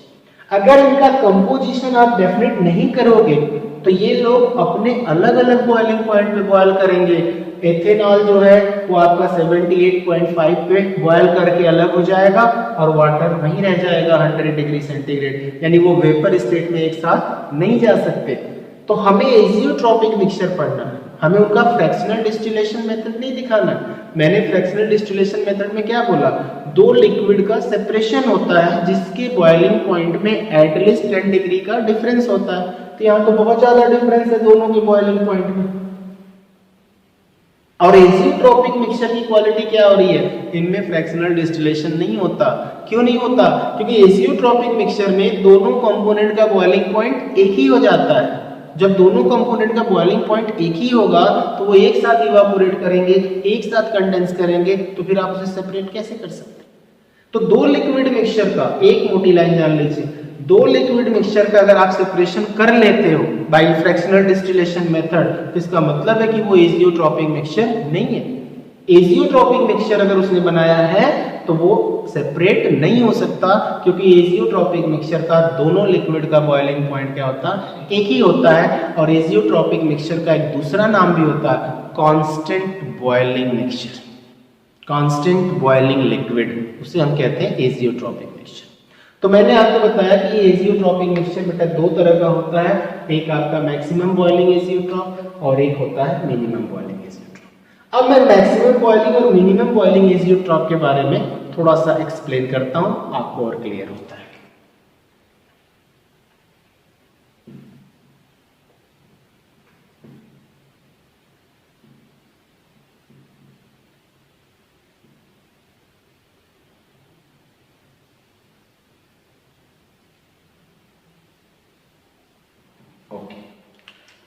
अगर इनका कंपोजिशन आप डेफिनेट नहीं करोगे तो ये लोग अपने अलग अलग बॉइलिंग पॉइंट पे बॉयल करेंगे। एथेनॉल जो है वो आपका 78.5 पे बॉयल करके अलग हो जाएगा और वाटर वहीं रह जाएगा 100 डिग्री सेंटीग्रेड, यानी वो वेपर स्टेट में एक साथ नहीं जा सकते। तो हमें एजियोट्रॉपिक मिक्सचर पढ़ना है, हमें उनका फ्रैक्शनल डिस्टिलेशन मेथड नहीं दिखाना। मैंने फ्रैक्शनल डिस्टिलेशन मेथड में क्या बोला? दो लिक्विड का सेपरेशन होता है जिसके बॉइलिंग पॉइंट में एटलीस्ट 10 डिग्री का डिफरेंस होता है। तो यहाँ तो बहुत ज्यादा डिफरेंस है दोनों के बॉइलिंग पॉइंट में। और एजियोट्रॉपिक मिक्सचर की क्वालिटी क्या हो रही है? इनमें फ्रैक्शनल डिस्टिलेशन नहीं होता। क्यों नहीं होता? क्योंकि एजियोट्रॉपिक मिक्सचर में दोनों कंपोनेंट का बॉइलिंग पॉइंट एक ही हो जाता है। जब दोनों कंपोनेंट का बॉइलिंग पॉइंट एक ही होगा तो वो एक साथ इवापोरेट करेंगे, एक साथ कंडेंस करेंगे, तो फिर आप उसे सेपरेट कैसे कर सकते? तो दो लिक्विड मिक्सचर का, एक मोटी लाइन जान लीजिए, दो लिक्विड मिक्सचर का अगर आप सेपरेशन कर लेते हो बाय फ्रैक्शनल डिस्टिलेशन मेथड, तो इसका मतलब है कि वो एजियोट्रॉपिक मिक्सचर नहीं है। एजियोट्रॉपिक मिक्सचर अगर उसने बनाया है तो वो सेपरेट नहीं हो सकता, क्योंकि एजियोट्रॉपिक मिक्सचर का दोनों लिक्विड का बॉइलिंग पॉइंट क्या होता है? एक ही होता है। और एजियोट्रॉपिक मिक्सचर का एक दूसरा नाम भी होता है constant boiling mixture, constant boiling liquid, उसे हम कहते हैं एजियोट्रॉपिक मिक्सचर। तो मैंने आपको बताया कि एजियोट्रॉपिक मिक्सचर बेटा दो तरह का होता है, एक आपका मैक्सिमम बॉइलिंग एजियोट्रॉप और एक होता है मिनिमम बॉइलिंग एजियोट्रॉप। अब मैं मैक्सिमम बॉइलिंग और मिनिमम बॉइलिंग एजियोट्रॉप के बारे में थोड़ा सा एक्सप्लेन करता हूं, आपको और क्लियर होता है।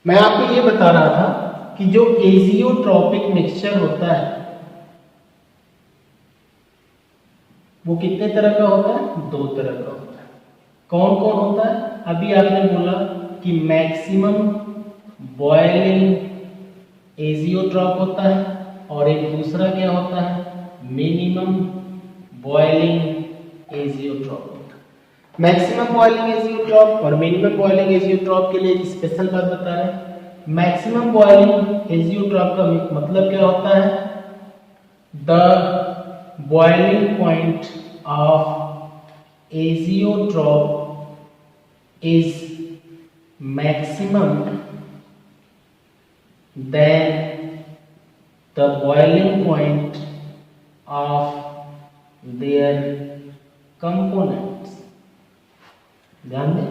मैं आपको ये बता रहा था कि जो एजियोट्रॉपिक मिक्सचर होता है वो कितने तरह का होता है? दो तरह का होता है। कौन कौन होता है? अभी आपने बोला कि मैक्सिमम बॉइलिंग एजियोट्रॉप होता है और एक दूसरा क्या होता है? Minimum boiling azeotrope. Maximum boiling azeotrope और मिनिमम बॉइलिंग एजियोट्रॉप के लिए एक स्पेशल बात बता रहे हैं। मैक्सिमम बॉइलिंग एजियोट्रॉप का मतलब क्या होता है? The boiling point of azeotrope is maximum than the boiling point of their components. ध्यान दें,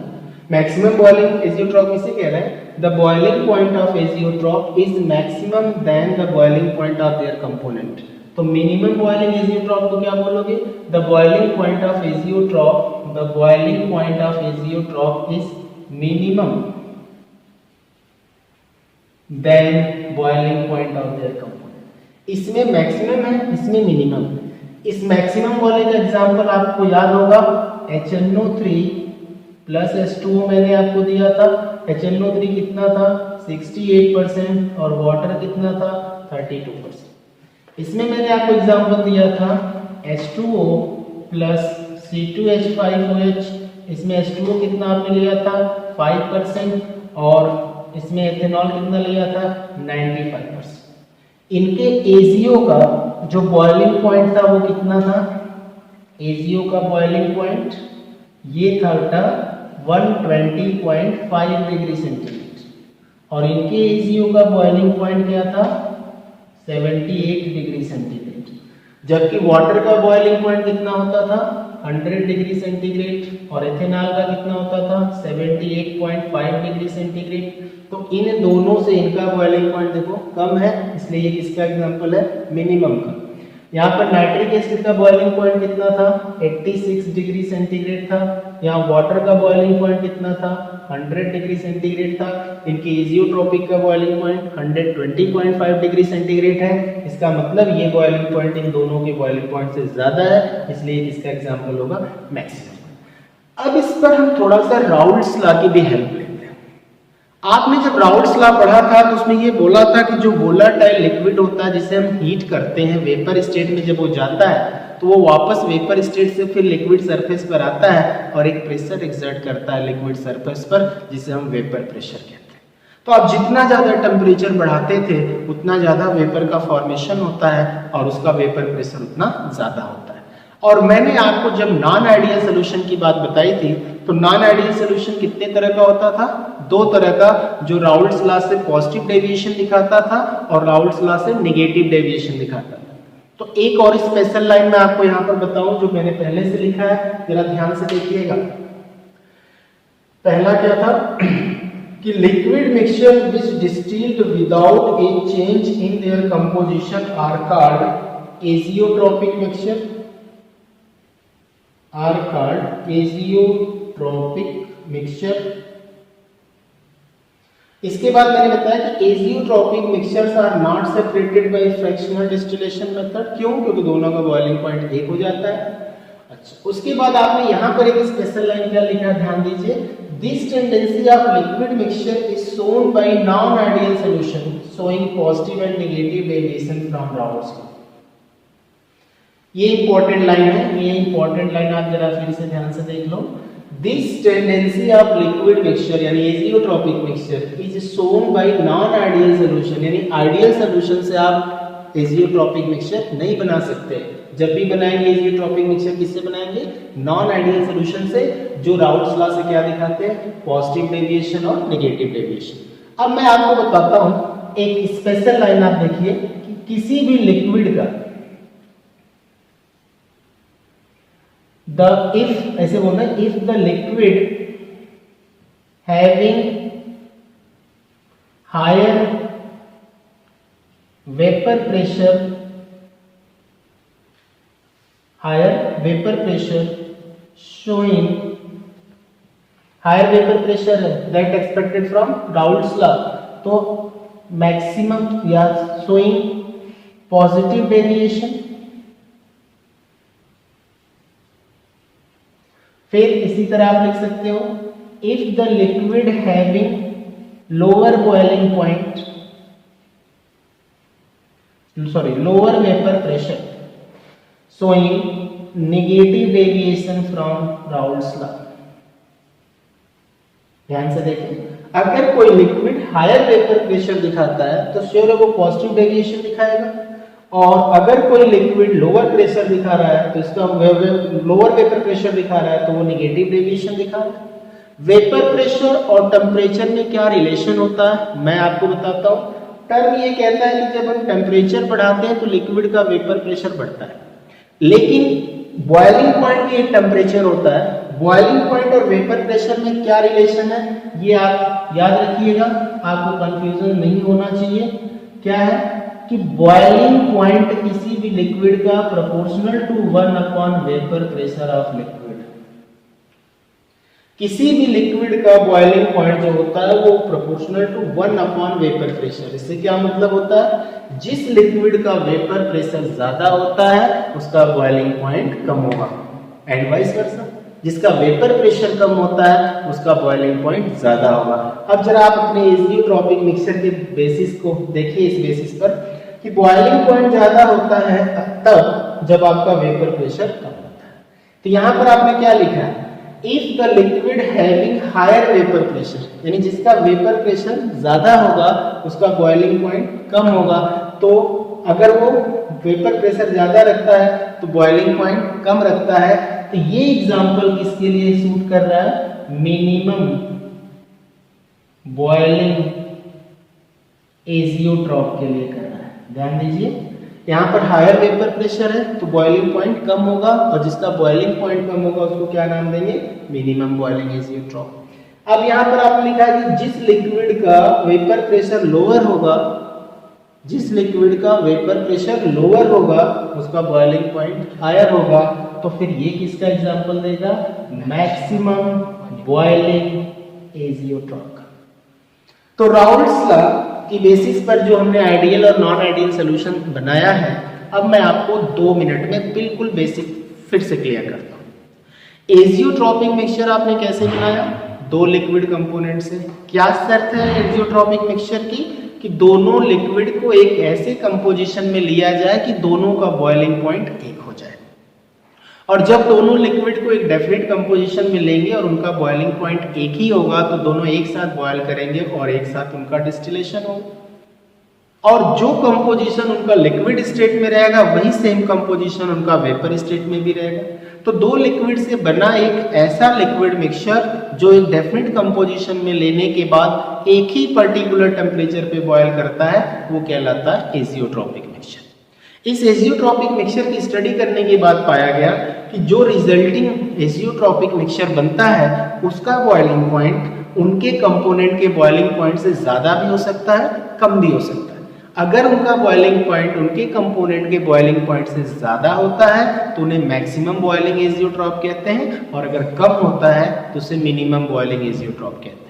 मैक्सिमम बॉइलिंग एजियोट्रॉप इसे कह रहे हैं the boiling point of azeotrope is maximum than the boiling point of their component. तो minimum boiling azeotrope को क्या बोलोगे? The boiling point of azeotrope, the boiling point of azeotrope is minimum than boiling point of their component. इसमें maximum है, इसमें minimum. इस maximum वाले का एग्जांपल आपको याद होगा HNO3 प्लस H2O मैंने आपको दिया था। HNO3 कितना था? 68% और वाटर कितना था? 32%। इसमें मैंने आपको एग्जांपल दिया था H2O प्लस C2H5OH। इसमें H2O कितना आपने लिया था? 5% और इसमें एथेनॉल कितना लिया था? 95%। इनके एजीओ का जो बॉइलिंग पॉइंट था वो कितना था? एजीओ का बॉइलिंग पॉइंट ये था 120.5 डिग्री सेंटीग्रेड और इनके एजीओ का बॉइलिंग पॉइंट क्या था? 78 डिग्री सेंटीग्रेड। जबकि वाटर का बॉइलिंग पॉइंट कितना होता था? 100 डिग्री सेंटीग्रेड और एथेनॉल का कितना होता था? 78.5 डिग्री सेंटीग्रेड। तो इन दोनों से इनका बॉइलिंग पॉइंट देखो कम है, इसलिए ये किसका एग्जांपल है? मिनिमम का। यहाँ पर नाइट्रिक एसिड का बॉइलिंग पॉइंट कितना था? 86 डिग्री सेंटीग्रेड था। यहाँ वाटर का बॉइलिंग पॉइंट कितना था? 100 डिग्री सेंटीग्रेड था। इनके एजियोट्रोपिक का बॉइलिंग पॉइंट 120.5 डिग्री सेंटीग्रेड है। इसका मतलब ये बॉइलिंग पॉइंट इन दोनों के बॉइलिंग पॉइंट से ज्यादा है, इसलिए इसका एग्जांपल होगा मैक्सिमम। अब इस पर हम थोड़ा सा राउल्ट्स लॉ की भी हेल्प लेते हैं। आपने जब राउल्ट्स लॉ पढ़ा था तो उसमें ये बोला था कि जो वोलाटाइल लिक्विड होता है जिसे हम हीट करते हैं वेपर स्टेट में, जब वो जाता है तो वो वापस वेपर स्टेट से फिर लिक्विड सरफेस पर आता है और एक प्रेशर एक्सर्ट करता है लिक्विड सरफेस पर, जिसे हम वेपर प्रेशर कहते हैं। तो आप जितना ज्यादा टेम्परेचर बढ़ाते थे उतना ज्यादा वेपर का फॉर्मेशन होता है और उसका वेपर प्रेशर उतना ज्यादा होता है। और मैंने आपको जब नॉन आइडियल सोल्यूशन की बात बताई थी तो नॉन आइडियल सोल्यूशन कितने तरह का होता था? दो तरह का, जो राउल्ट्स लॉ से पॉजिटिव डेविएशन दिखाता था और राउल्ट्स लॉ से नेगेटिव डेविएशन दिखाता था। तो एक और स्पेशल लाइन मैं आपको यहाँ पर बताऊं जो मैंने पहले से लिखा है, जरा ध्यान से देखिएगा। पहला क्या था कि liquid mixture which distilled without a change in their composition are called azeotropic mixture, are called azeotropic mixture. इसके बाद मैंने बताया कि azeotropic mixtures are not separated by fractional distillation method. क्यों? क्योंकि दोनों का बॉइलिंग पॉइंट एक हो जाता है। अच्छा, उसके बाद आपने यहाँ पर एक स्पेशल लाइन क्या लिखा है, ध्यान दीजिए। This tendency of liquid mixture is shown by non ideal solution showing positive and negative deviation from Raoult's law. ये इंपॉर्टेंट लाइन है, ये इंपॉर्टेंट लाइन आप जरा फिर से ध्यान से देख लो। This tendency of liquid mixture यानी azeotropic mixture is shown by non ideal solution, यानी आइडियल सॉल्यूशन से आप एजियोट्रोपिक मिक्सचर नहीं बना सकते। जब भी बनाएंगे एजियोट्रोपिक मिक्सचर किससे बनाएंगे? नॉन आइडियल सॉल्यूशन से, जो राउल्ट्स लॉ से क्या दिखाते हैं? पॉजिटिव डेविएशन और नेगेटिव डेविएशन। अब मैं आपको बताता हूं एक स्पेशल लाइन, आप देखिए कि किसी भी लिक्विड का if ऐसे बोलना है, if the liquid having higher vapor pressure showing higher vapor pressure that expected from Raoult's law, तो maximum या showing positive deviation। फिर इसी तरह आप लिख सकते हो if the liquid having lower boiling point, sorry lower vapour pressure showing negative deviation from Raoult's law. ध्यान से देखिए, अगर कोई लिक्विड हायर वेपर प्रेशर दिखाता है तो श्योर है वो पॉजिटिव डेविएशन दिखाएगा, और अगर कोई लिक्विड लोअर प्रेशर दिखा रहा है तो इसका लोअर वेपर प्रेशर दिखा रहा है तो वो नेगेटिव डेविएशन दिखा रहा है। वेपर प्रेशर और टेम्परेचर में क्या रिलेशन होता है मैं आपको बताता हूँ। टर्म ये कहता है कि जब हम टेम्परेचर बढ़ाते हैं तो लिक्विड का वेपर प्रेशर बढ़ता है, लेकिन बॉइलिंग पॉइंट भी एक टेम्परेचर होता है बॉइलिंग पॉइंट और वेपर प्रेशर में क्या रिलेशन है ये आप याद रखिएगा, आपको कंफ्यूजन नहीं होना चाहिए। क्या है कि बॉइलिंग पॉइंट किसी भी लिक्विड का proportional to 1 upon vapour pressure of liquid. किसी भी लिक्विड का बॉइलिंग पॉइंट जो होता है वो proportional to 1 upon vapour pressure. इससे क्या मतलब होता है, जिस लिक्विड का वेपर प्रेशर ज्यादा होता है उसका बॉइलिंग पॉइंट कम होगा, एंड वाइस वर्सा, जिसका वेपर प्रेशर कम होता है उसका बॉइलिंग पॉइंट ज्यादा होगा। अब जरा आप अपने एजियोट्रॉपिक मिक्सचर के बेसिस को देखिए, इस बेसिस पर कि बॉइलिंग पॉइंट ज्यादा होता है तब जब आपका वेपर प्रेशर कम होता है। तो यहां पर आपने क्या लिखा है, if the liquid having higher vapour pressure, यानी जिसका वेपर प्रेशर ज्यादा होगा उसका बॉइलिंग पॉइंट कम होगा। तो अगर वो वेपर प्रेशर ज्यादा रखता है तो बॉइलिंग पॉइंट कम रखता है। तो ये एग्जांपल किसके लिए सूट कर रहा है, मिनिमम बॉइलिंग एजियोट्रॉप के लिए कर रहा है। ध्यान दीजिए, यहाँ पर हायर वेपर प्रेशर है तो बॉइलिंग पॉइंट कम होगा, और जिसका बॉइलिंग पॉइंट कम होगा उसको क्या नाम देंगे, मिनिमम बॉइलिंग एजियोट्रॉप। अब यहाँ पर आपने लिखा है कि जिस लिक्विड का वेपर प्रेशर लोअर होगा, जिस लिक्विड का वेपर प्रेशर लोअर होगा उसका बॉइलिंग पॉइंट हायर होगा। तो फिर ये किसका एग्जांपल देगा, मैक्सिमम बॉइलिंग एजियोट्रॉप का। तो राउल्ट्स लॉ की बेसिस पर जो हमने आइडियल और नॉन आइडियल सॉल्यूशन बनाया है, अब मैं आपको 2 मिनट में बिल्कुल बेसिक फिर से क्लियर करता हूँ। एजियोट्रॉपिक मिक्सचर आपने कैसे बनाया, 2 लिक्विड कंपोनेंट से। क्या शर्त है एजियोट्रॉपिक मिक्सचर की, कि दोनों लिक्विड को एक ऐसे कंपोजिशन में लिया जाए कि दोनों का बॉइलिंग पॉइंट एक हो जाए। और जब दोनों लिक्विड को एक डेफिनेट कंपोजिशन में लेंगे और उनका बॉइलिंग पॉइंट एक ही होगा तो दोनों एक साथ बॉयल करेंगे और एक साथ उनका डिस्टिलेशन होगा। और जो कंपोजिशन उनका लिक्विड स्टेट में रहेगा वही सेम कंपोजिशन उनका वेपर स्टेट में भी रहेगा। तो 2 लिक्विड से बना एक ऐसा लिक्विड मिक्सचर जो एक डेफिनेट कंपोजिशन में लेने के बाद एक ही पर्टिकुलर टेम्परेचर पे बॉयल करता है, वो कहलाता है एजियोट्रॉपिक मिक्सचर। इस एजियोट्रॉपिक मिक्सचर की स्टडी करने के बाद पाया गया कि जो रिजल्टिंग एजियोट्रॉपिक मिक्सचर बनता है उसका बॉइलिंग पॉइंट उनके कंपोनेंट के बॉइलिंग पॉइंट से ज्यादा भी हो सकता है, कम भी हो सकता है। अगर उनका बॉइलिंग पॉइंट उनके कंपोनेंट के बॉइलिंग पॉइंट से ज्यादा होता है तो उन्हें मैक्सिमम बॉइलिंग एजियोट्रॉप कहते हैं, और अगर कम होता है तो उसे मिनिमम बॉइलिंग एजियोट्रॉप कहते हैं।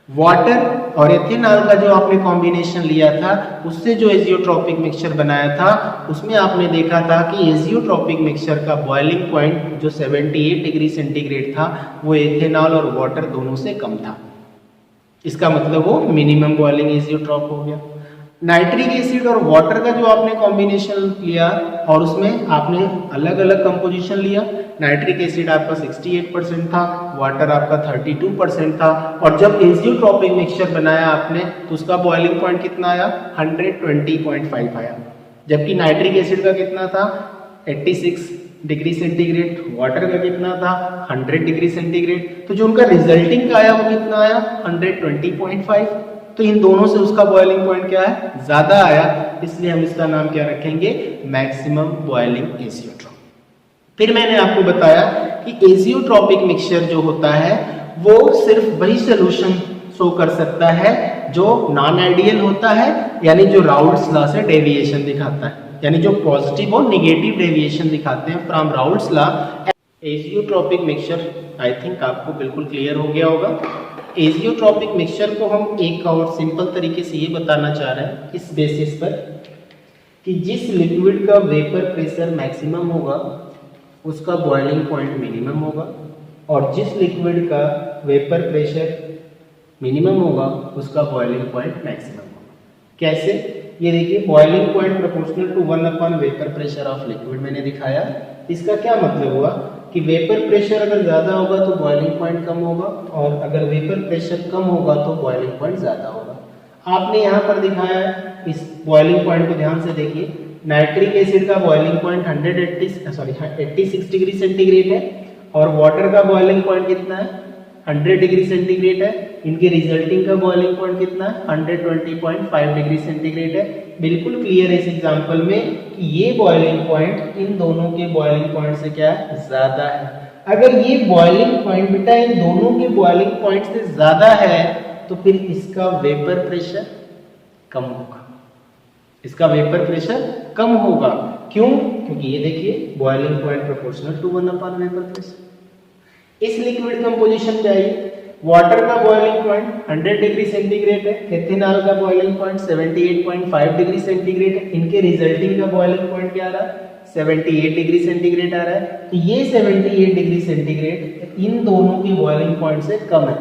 वाटर और एथेनॉल का जो आपने कॉम्बिनेशन लिया था उससे जो एजियोट्रॉपिक मिक्सचर बनाया था उसमें आपने देखा था कि एजियोट्रॉपिक मिक्सचर का बॉइलिंग पॉइंट जो 78 डिग्री सेंटीग्रेड था वो एथेनॉल और वाटर दोनों से कम था। इसका मतलब वो मिनिमम बॉइलिंग एजियोट्रॉप हो गया। नाइट्रिक एसिड और वाटर का जो आपने कॉम्बिनेशन लिया और उसमें आपने अलग अलग कंपोजिशन लिया, नाइट्रिक एसिड आपका 68% था, वाटर आपका 32% था, और जब एजियोट्रॉपिक मिक्सचर बनाया आपने तो उसका बॉइलिंग पॉइंट कितना आया, 120.5 आया। जबकि नाइट्रिक एसिड का कितना था, 86 डिग्री सेंटीग्रेड, वाटर का कितना था, 100 डिग्री सेंटीग्रेड। तो जो उनका रिजल्टिंग का आया वो कितना आया, 120.5। तो इन दोनों से उसका बॉइलिंग पॉइंट क्या है, ज्यादा आया, इसलिए हम इसका नाम क्या रखेंगे, मैक्सिमम बॉइलिंग एजियोट्रॉप। फिर मैंने आपको बताया कि एजियोट्रॉपिक मिक्सचर जो होता है वो सिर्फ वही सॉल्यूशन शो कर सकता है जो नॉन आइडियल होता है, यानी जो राउल्ट्स लॉ से डेविएशन दिखाता है, यानी जो पॉजिटिव और नेगेटिव डेविएशन दिखाते हैं from Raoult's law. Azeotropic mixture I think आपको बिल्कुल क्लियर हो गया होगा। एजियोट्रॉपिक मिक्सचर को हम एक और सिंपल तरीके से ये बताना चाह रहे हैं इस बेसिस पर कि जिस लिक्विड का वेपर प्रेशर मैक्सिमम होगा उसका बॉइलिंग पॉइंट मिनिमम होगा, और जिस लिक्विड का वेपर प्रेशर मिनिमम होगा उसका बॉइलिंग पॉइंट मैक्सिमम होगा। कैसे, ये देखिए, boiling point proportional to 1 upon vapour pressure of liquid मैंने दिखाया। इसका क्या मतलब हुआ कि वेपर प्रेशर अगर ज्यादा होगा तो बॉइलिंग पॉइंट कम होगा, और अगर वेपर प्रेशर कम होगा तो बॉइलिंग पॉइंट ज्यादा होगा। आपने यहाँ पर दिखाया है, इस बॉइलिंग पॉइंट को ध्यान से देखिए, नाइट्रिक एसिड का बॉइलिंग पॉइंट 86 डिग्री सेंटीग्रेड है और वाटर का बॉइलिंग पॉइंट कितना है, 100 डिग्री सेंटीग्रेड है। इनके रिजल्टिंग का बॉइलिंग पॉइंट कितना है, 120.5 डिग्री सेंटीग्रेड है। बिल्कुल क्लियर है इस एग्जांपल में कि ये बॉइलिंग पॉइंट इन दोनों के बॉइलिंग पॉइंट से क्या है, ज्यादा है। अगर ये बॉइलिंग पॉइंट बेटा इन दोनों के बॉइलिंग पॉइंट से ज्यादा है तो फिर इसका वेपर प्रेशर कम होगा, इसका वेपर प्रेशर कम होगा। क्यों? क्योंकि ये देखिए बॉइलिंग पॉइंट प्रोपोर्शनल टू 1/वेपर प्रेशर। इस लिक्विड कंपोजिशन पे आइए, वाटर का बॉइलिंग पॉइंट 100 डिग्री सेंटीग्रेड है, एथेनॉल का बॉइलिंग पॉइंट 78.5 डिग्री सेंटीग्रेड है, इनके रिजल्टिंग का बॉइलिंग पॉइंट क्या आ रहा है? 78 डिग्री सेंटीग्रेड आ रहा है। तो ये 78 डिग्री सेंटीग्रेड इन दोनों की बॉइलिंग पॉइंट से कम है।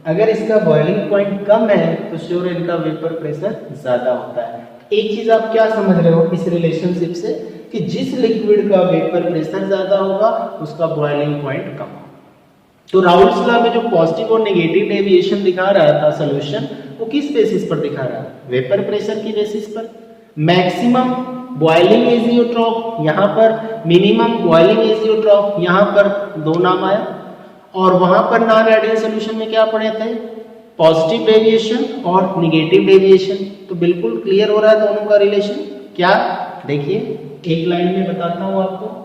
अगर इसका बॉइलिंग पॉइंट कम है तो श्योर इनका वेपर प्रेशर ज्यादा होता है। एक चीज आप क्या समझ रहे हो इस रिलेशनशिप से कि जिस लिक्विड का वेपर प्रेशर ज्यादा होगा उसका बॉइलिंग पॉइंट कम होगा। तो राउल्स लॉ में जो पॉजिटिव और नेगेटिव डेविएशन दिखा रहा था सॉल्यूशन, वो किस बेसिस पर दिखा रहा है? वेपर प्रेशर की बेसिस पर। मैक्सिमम बॉइलिंग एजियोट्रॉप यहाँ पर, मिनिमम बॉइलिंग एजियोट्रॉप यहाँ पर, दो नाम आया। और वहां पर नॉन आइडियल सॉल्यूशन में क्या पढ़े थे? पॉजिटिव डेविएशन और नेगेटिव डेविएशन। तो बिल्कुल क्लियर हो रहा है दोनों का रिलेशन। क्या? देखिए एक लाइन में बताता हूं आपको।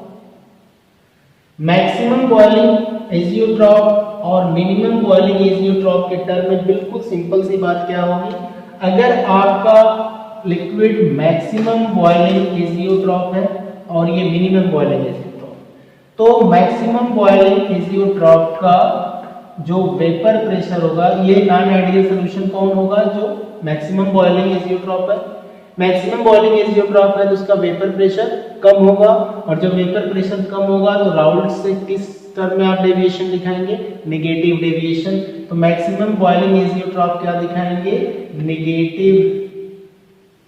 मैक्सिमम बॉइलिंग एजियोट्रॉप और मिनिमम बॉइलिंग एजियोट्रॉप के टर्म में बिल्कुल सिंपल सी बात क्या होगी, अगर आपका लिक्विड मैक्सिमम बॉइलिंग एजियोट्रॉप है और ये मिनिमम बॉइलिंग एजियोट्रॉप, तो मैक्सिमम बॉइलिंग एजियोट्रॉप का जो वेपर प्रेशर होगा, ये नॉन आइडियल सॉल्यूशन कौन होगा? जो मैक्सिमम बॉइलिंग एजियोट्रॉप है। मैक्सिमम बॉइलिंग एजियोट्रॉप है तो उसका वेपर प्रेशर कम होगा, और जब वेपर प्रेशर कम होगा तो राउल्स से किस टर्म में आप डेविएशन दिखाएंगे? Negative deviation. तो मैक्सिमम बॉइलिंग एजियोट्रॉप क्या दिखाएंगे? Negative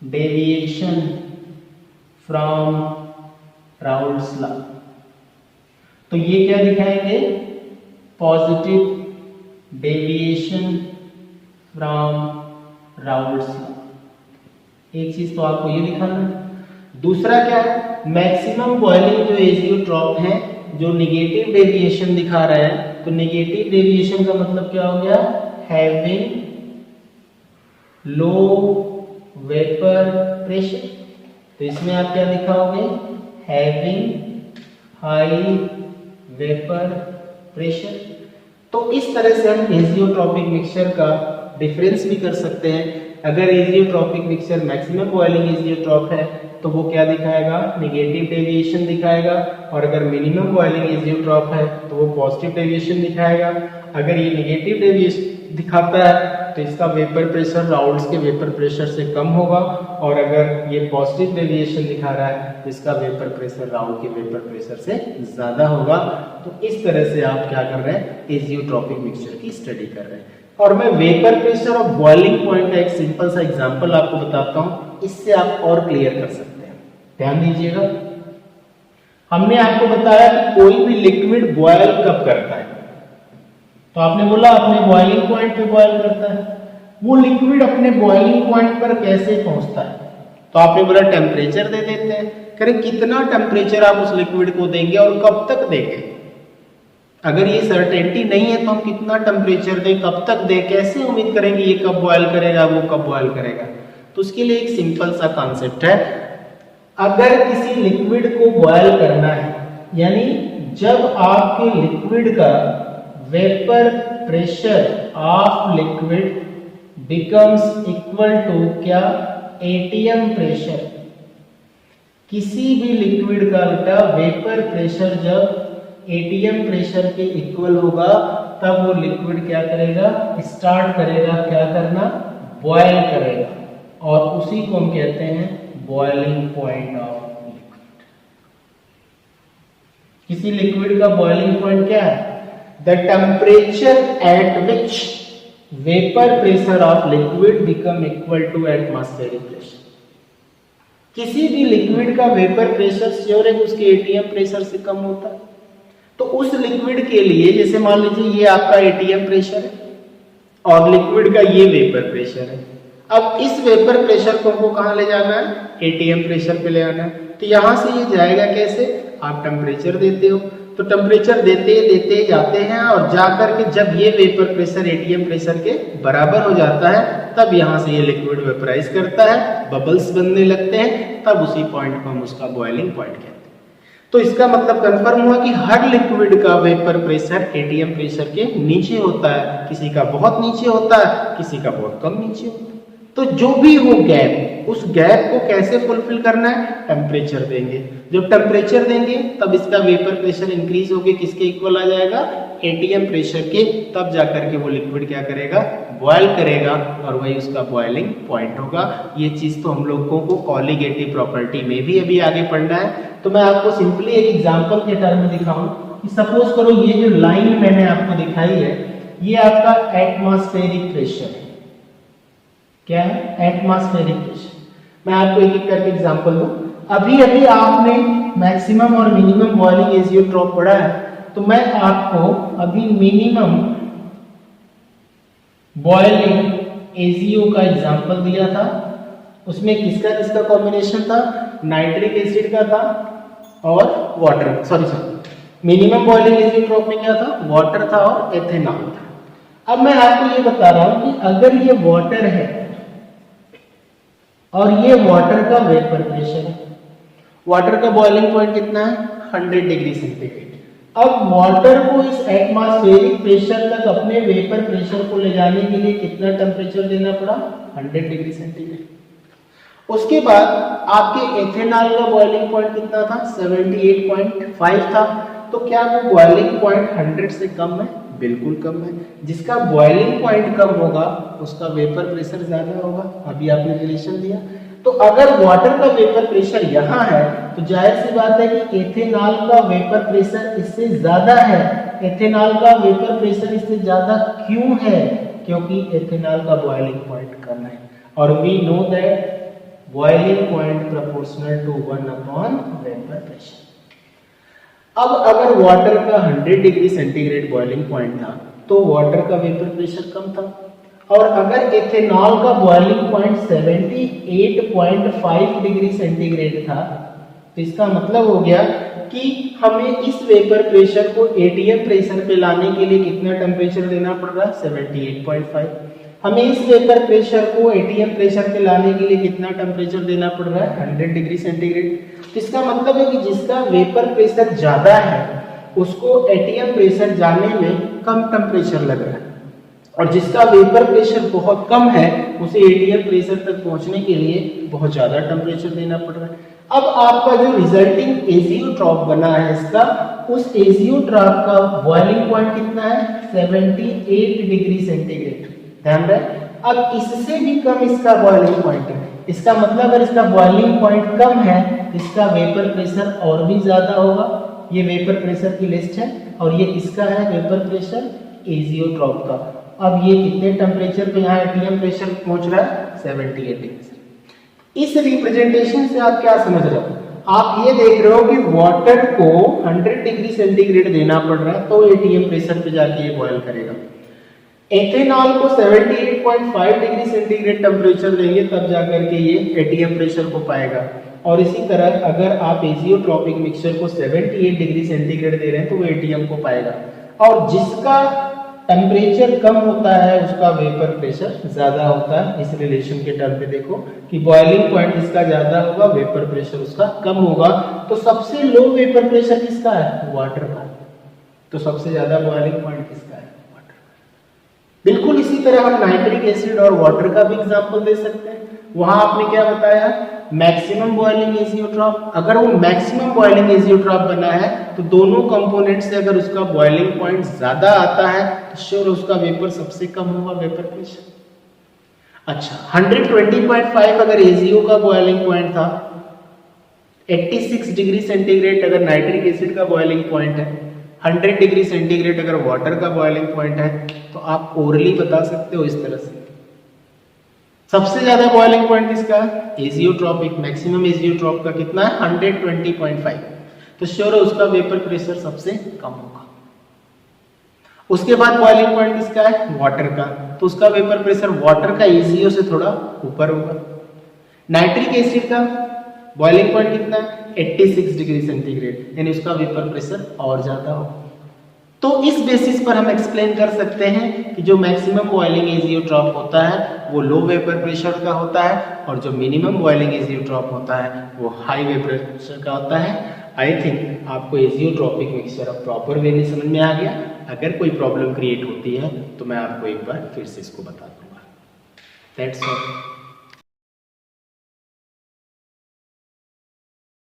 deviation from Raoult's law. तो ये क्या दिखाएंगे? Positive deviation from Raoult's law. एक चीज तो आपको ये दिखाना है। दूसरा क्या है? मैक्सिमम बॉइलिंग जो एजियोट्रॉप है जो नेगेटिव डेविएशन दिखा रहा है, तो नेगेटिव डेविएशन का मतलब क्या हो गया? Having low vapour pressure. तो इसमें आप क्या दिखाओगे? Having high vapour pressure. तो इस तरह से हम एजियोट्रॉपिक मिक्सचर का डिफरेंस भी कर सकते हैं। अगर azeotropic mixture maximum boiling azeotrope है तो वो क्या दिखाएगा? नेगेटिव डेविएशन दिखाएगा। और अगर मिनिमम बॉइलिंग एजियोट्रॉप है तो वो पॉजिटिव डेविएशन दिखाएगा। अगर ये नेगेटिव डेविएशन दिखाता है तो इसका वेपर प्रेशर राउल्स के वेपर प्रेशर से कम होगा, और अगर ये पॉजिटिव डेविएशन दिखा रहा है तो इसका वेपर प्रेशर राउल के वेपर प्रेशर से ज्यादा होगा। तो इस तरह से आप क्या कर रहे हैं? एजियोट्रॉपिक मिक्सचर की स्टडी कर रहे हैं। और मैं वेपर प्रेशर और बॉइलिंग पॉइंट का एक सिंपल सा एग्जांपल आपको बताता हूं, इससे आप और क्लियर कर सकते हैं। ध्यान दीजिएगा, हमने आपको बताया कि कोई भी लिक्विड बॉयल कब करता है, तो आपने बोला अपने बॉइलिंग पॉइंट पे बॉयल करता है। वो लिक्विड अपने बॉइलिंग पॉइंट पर कैसे पहुंचता है? तो आपने बोला टेम्परेचर दे देते हैं। करें कितना टेम्परेचर आप उस लिक्विड को देंगे और कब तक देंगे? अगर ये सर्टेनिटी नहीं है तो हम कितना टेम्परेचर दें, कब तक दें, कैसे उम्मीद करेंगे ये कब बॉयल करेगा, वो कब बॉयल करेगा? तो उसके लिए एक सिंपल सा कॉन्सेप्ट है। अगर किसी लिक्विड को बॉयल करना है, यानी जब आपके लिक्विड का vapour pressure of liquid becomes equal to क्या? ATM pressure. किसी भी लिक्विड का बेटा वेपर प्रेशर जब एटीएम प्रेशर के इक्वल होगा तब वो लिक्विड क्या करेगा? स्टार्ट करेगा क्या करना? बॉयल करेगा। और उसी को हम कहते हैं बॉइलिंग पॉइंट ऑफ लिक्विड। किसी लिक्विड का बॉइलिंग पॉइंट क्या है? The temperature at which vapour pressure of liquid become equal to atmospheric pressure. किसी भी लिक्विड का वेपर प्रेशर श्योर है उसके एटीएम प्रेशर से कम होता है। तो उस लिक्विड के लिए, जैसे मान लीजिए ये आपका एटीएम प्रेशर है और लिक्विड का ये वेपर प्रेशर है। अब इस वेपर प्रेशर को हमको कहां ले जाना है? एटीएम प्रेशर पे ले आना है। तो यहां से ये जाएगा कैसे? आप टेम्परेचर देते हो, तो टेम्परेचर देते देते जाते हैं और जाकर के जब ये वेपर प्रेशर एटीएम प्रेशर के बराबर हो जाता है तब यहां से ये लिक्विड वेपराइज करता है, बबल्स बनने लगते हैं, तब उसी पॉइंट को हम उसका बॉइलिंग पॉइंट कहते हैं। तो इसका मतलब कंफर्म हुआ कि हर लिक्विड का वेपर प्रेशर एटीएम प्रेशर के नीचे होता है, किसी का बहुत नीचे होता है, किसी का बहुत कम नीचे होता है। तो जो भी हो गैप, उस गैप को कैसे फुलफिल करना है, टेम्परेचर देंगे। जब टेम्परेचर देंगे तब इसका वेपर प्रेशर इंक्रीज होके किसके इक्वल आ जाएगा, एटीएम प्रेशर के, तब जाकर के वो लिक्विड क्या करेगा, बॉयल करेगा और वही उसका बॉइलिंग पॉइंट होगा। ये चीज तो हम लोगों को कॉलीगेटिव प्रॉपर्टी में भी अभी आगे पढ़ना है। तो मैं आपको सिंपली एक एग्जांपल के टर्म में दिखाऊं कि सपोज करो ये जो लाइन मैंने आपको दिखाई है ये आपका एटमॉस्फेरिक प्रेशर है। क्या है, एटमॉस्फेरिक प्रेशर। मैं आपको एक एक करके एग्जांपल दूं। अभी अभी आपने मैक्सिमम और मिनिमम बॉइलिंग एजियोट्रॉप पढ़ा है, तो मैं आपको अभी मिनिमम बॉइलिंग एजियो का एग्जांपल दिया था। उसमें किसका किसका कॉम्बिनेशन था, नाइट्रिक एसिड का था और water, sorry minimum boiling azeotrope में क्या था, वाटर था और एथेनॉल था। अब मैं आपको ये बता रहा हूं कि अगर ये वाटर है और ये वाटर का वेपर प्रेशर है, वाटर का बॉइलिंग पॉइंट कितना है, 100 डिग्री सेंटीग्रेड। अब वाटर को इस एटमॉस्फेरिक प्रेशर तक अपने वेपर प्रेशर को ले जाने के लिए कितना टेम्परेचर देना पड़ा, 100 डिग्री सेंटीग्रेड। उसके बाद आपके एथेनॉल का बॉइलिंग पॉइंट कितना था, 78.5 था। तो क्या वो बॉइलिंग पॉइंट 100 से कम है, बिल्कुल कम है। जिसका बॉइलिंग पॉइंट कम होगा उसका वेपर प्रेशर ज्यादा होगा, अभी आपने रिलेशन दिया। तो अगर वाटर का वेपर प्रेशर यहाँ है तो जाहिर सी बात है कि एथेनॉल का वेपर प्रेशर इससे ज्यादा है। एथेनॉल का वेपर प्रेशर इससे ज्यादा क्यों है, क्योंकि एथेनॉल का बॉइलिंग पॉइंट कम है और we know that boiling point proportional to 1 upon vapour pressure. अब अगर वाटर का 100 डिग्री सेंटीग्रेड बॉइलिंग पॉइंट था तो वाटर का वेपर प्रेशर कम था, और अगर एथेनॉल का बॉइलिंग पॉइंट 78.5 डिग्री सेंटीग्रेड था तो इसका मतलब हो गया कि हमें इस वेपर प्रेशर को एटीएम प्रेशर पे लाने के लिए कितना टेम्परेचर देना पड़ रहा है, 78.5। हमें इस वेपर प्रेशर को एटीएम प्रेशर पे लाने के लिए कितना टेम्परेचर देना पड़ रहा है, 100 डिग्री सेंटीग्रेड। तो इसका मतलब है कि जिसका वेपर प्रेशर ज्यादा है उसको एटीएम प्रेशर जाने में कम टेम्परेचर लग रहा है, और जिसका वेपर प्रेशर बहुत कम है उसे एटीएम प्रेशर तक पहुंचने के लिए बहुत ज्यादा टेम्परेचर देना पड़ रहा है। अब आपका जो रिजल्टिंग एजियोट्रॉप बना है इसका, उस एजियोट्रॉप का बॉइलिंग पॉइंट कितना है, 78 डिग्री सेंटीग्रेड। ध्यान रहे, अब इससे भी कम इसका बॉइलिंग पॉइंट है। इसका मतलब अगर इसका बॉइलिंग पॉइंट कम है इसका वेपर प्रेशर और भी ज्यादा होगा। ये वेपर प्रेशर की लिस्ट है और ये किसका है, वेपर प्रेशर एजियोट्रॉप का। अब ये कितने टेम्परेचर पे यहाँ एटीएम प्रेशर पहुंच रहा है, 78 डिग्री। इस रिप्रेजेंटेशन से आप क्या समझ रहे हो, आप ये देख रहे हो कि वाटर को 100 डिग्री सेंटीग्रेड देना पड़ रहा है तो एटीएम प्रेशर पे जाके ये बॉयल करेगा। एथेनॉल को 78.5 डिग्री सेंटीग्रेड टेम्परेचर देंगे तब जाकर के ये एटीएम प्रेशर को पाएगा। और इसी तरह अगर आप एजियोट्रॉपिक मिक्सचर को 78 डिग्री सेंटीग्रेड दे रहे हैं तो वो एटीएम को पाएगा। और जिसका टेम्परेचर कम होता है उसका वेपर प्रेशर ज्यादा होता है। इस रिलेशन के टर्म पे देखो कि बॉइलिंग पॉइंट जिसका ज्यादा होगा वेपर प्रेशर उसका कम होगा। तो सबसे लो वेपर प्रेशर किसका है, वाटर का। तो सबसे ज्यादा बॉइलिंग पॉइंट किसका है, वाटर का। बिल्कुल इसी तरह हम नाइट्रिक एसिड और वाटर का भी एग्जांपल दे सकते हैं। वहां आपने क्या बताया, मैक्सिमम बॉइलिंग एजियोट्रॉप। अगर वो मैक्सिमम बॉइलिंग एजियोट्रॉप बना है तो दोनों कंपोनेंट से अगर उसका बॉइलिंग पॉइंट ज्यादा आता है तो श्योर उसका वेपर सबसे कम होगा, वेपर प्रेशर। अच्छा, 120.5 अगर एजियो का बॉइलिंग पॉइंट था, 86 डिग्री सेंटीग्रेड अगर नाइट्रिक एसिड का बॉइलिंग पॉइंट है, 100 डिग्री सेंटीग्रेड अगर वाटर का बॉइलिंग पॉइंट है, तो आप ओरली बता सकते हो इस तरह से। सबसे ज्यादा बॉइलिंग पॉइंट किसका है, एजियोट्रॉपिक। मैक्सिमम एजियोट्रॉप का कितना है, 120.5। तो श्योर है उसका वेपर प्रेशर सबसे कम होगा। उसके बाद बॉइलिंग पॉइंट किसका है, वाटर का। तो उसका वेपर प्रेशर वाटर का एजियो से थोड़ा ऊपर होगा। नाइट्रिक एसिड का बॉइलिंग पॉइंट कितना है, 86 डिग्री सेंटीग्रेड, यानी उसका वेपर प्रेशर और ज्यादा होगा। तो इस बेसिस पर हम एक्सप्लेन कर सकते हैं कि जो मैक्सिमम बॉइलिंग एजियोट्रॉप होता है वो लो वेपर प्रेशर का होता है, और जो मिनिमम बॉइलिंग एजियोट्रॉप होता है वो हाई वेपर प्रेशर का होता है। आई थिंक आपको एजियोट्रॉपिक मिक्सचर अब प्रॉपर वे में समझ में आ गया। अगर कोई प्रॉब्लम क्रिएट होती है तो मैं आपको एक बार फिर से इसको बता दूंगा। That's all.